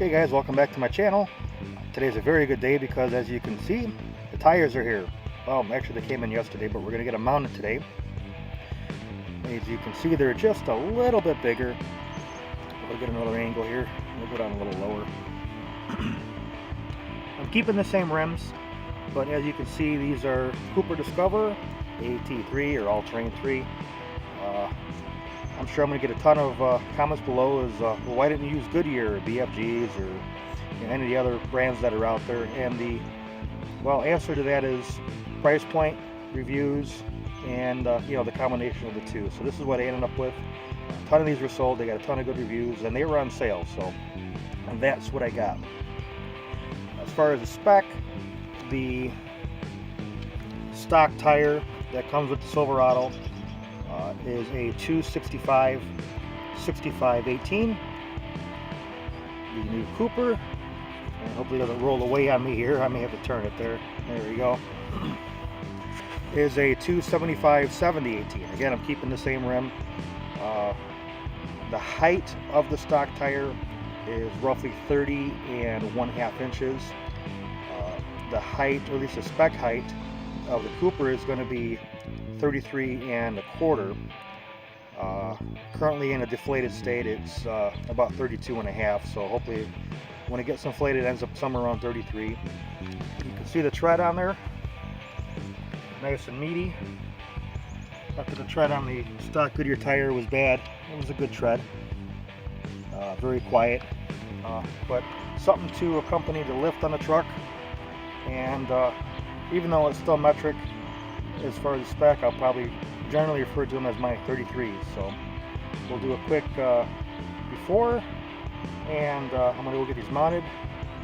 Hey guys, welcome back to my channel. Today's a very good day because as you can see, the tires are here. Well, actually they came in yesterday, but we're going to get them mounted today. As you can see, they're just a little bit bigger. We'll get another angle here. We'll go down a little lower. I'm keeping the same rims, but as you can see, these are Cooper Discover AT3 or All Terrain 3. I'm sure I'm going to get a ton of comments below as, well, why didn't you use Goodyear or BFGs or any of the other brands that are out there? And the, well, answer to that is price point, reviews, and the combination of the two. So this is what I ended up with. A ton of these were sold. They got a ton of good reviews, and they were on sale. So, and that's what I got. As far as the spec, the stock tire that comes with the Silverado is a 265/65/18. The new Cooper, and hopefully it doesn't roll away on me here. I may have to turn it there. There we go. Is a 275/70/18. Again, I'm keeping the same rim. The height of the stock tire is roughly 30.5 inches. The height, or at least the spec height, of the Cooper is going to be 33.25. Currently in a deflated state, it's about 32.5. So hopefully, when it gets inflated, it ends up somewhere around 33. You can see the tread on there, nice and meaty. After the tread on the stock Goodyear tire was bad, it was a good tread. Very quiet, but something to accompany the lift on the truck. And even though it's still metric as far as the spec, I'll probably generally refer to them as my 33s. So we'll do a quick before, and I'm going to go get these mounted.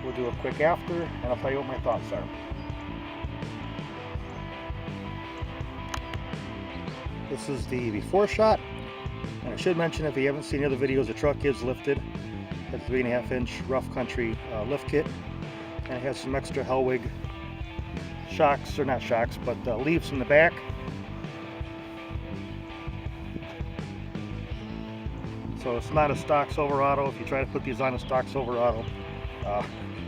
We'll do a quick after, and I'll tell you what my thoughts are. This is the before shot, and I should mention, if you haven't seen the other videos, the truck is lifted. It's a 3.5 inch rough country lift kit, and it has some extra Hellwig shocks, or not shocks, but leaves in the back. So it's not a stock Silverado. If you try to put these on a stock Silverado,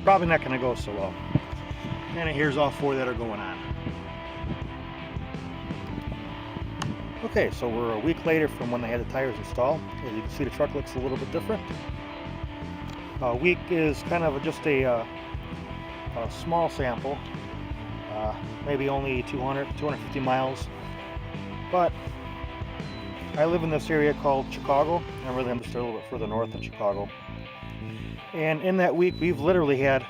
probably not going to go so well. And here's all four that are going on. Okay, so we're a week later from when they had the tires installed. As you can see, the truck looks a little bit different. A week is kind of just a small sample, maybe only 250 miles. But I live in this area called Chicago, and really I'm just a little bit further north than Chicago. And in that week, we've literally had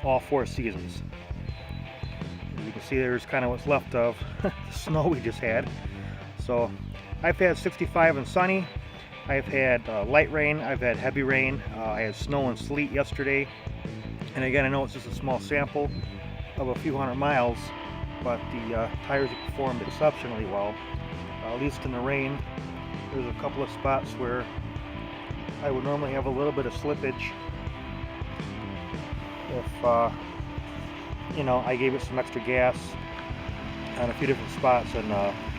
all four seasons. You can see there's kind of what's left of the snow we just had. So I've had 65 and sunny. I've had light rain. I've had heavy rain. I had snow and sleet yesterday. And again, I know it's just a small sample of a few hundred miles, but the tires have performed exceptionally well. At least in the rain. There's a couple of spots where I would normally have a little bit of slippage if I gave it some extra gas on a few different spots, and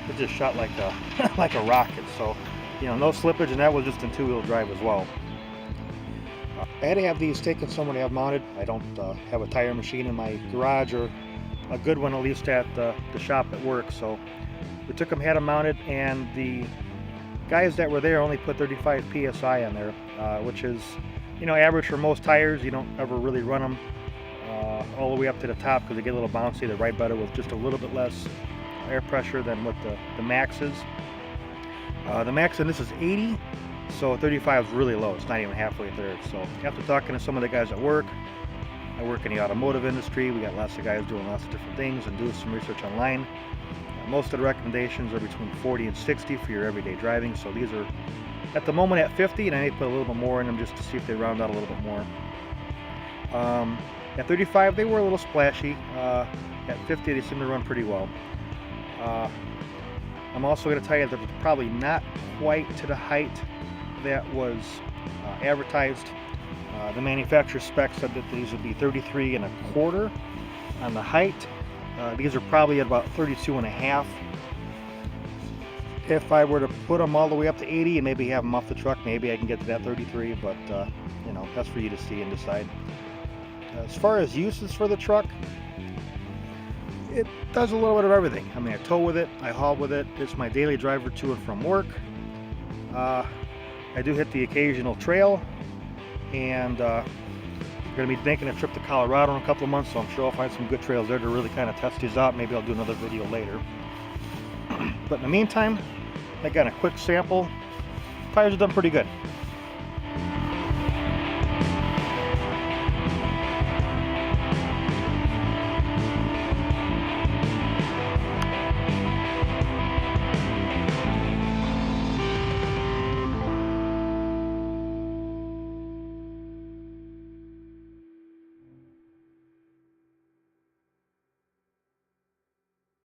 it just shot like a like a rocket. So no slippage, and that was just in two-wheel drive as well. I had to have these taken somewhere to have mounted. I don't have a tire machine in my garage, or a good one at least at the shop at work. So we took them, had them mounted, and the guys that were there only put 35 psi on there, which is average for most tires. You don't ever really run them all the way up to the top because they get a little bouncy. They ride better with just a little bit less air pressure than what the max is. The max in this is 80, so 35 is really low. It's not even halfway there. So after talking to some of the guys at work, I work in the automotive industry. We got lots of guys doing lots of different things and doing some research online. Most of the recommendations are between 40 and 60 for your everyday driving. So these are at the moment at 50, and I may put a little bit more in them just to see if they round out a little bit more. At 35, they were a little splashy. At 50, they seem to run pretty well. I'm also going to tell you that they're probably not quite to the height that was advertised. The manufacturer spec said that these would be 33.25 on the height. These are probably at about 32.5. If I were to put them all the way up to 80 and maybe have them off the truck, maybe I can get to that 33, but you know, that's for you to see and decide. As far as uses for the truck, it does a little bit of everything. I mean, I tow with it, I haul with it, it's my daily driver to and from work. I do hit the occasional trail, and we're going to be making a trip to Colorado in a couple of months, so I'm sure I'll find some good trails there to really kind of test these out. Maybe I'll do another video later. But in the meantime, again, a quick sample. Tires are done pretty good.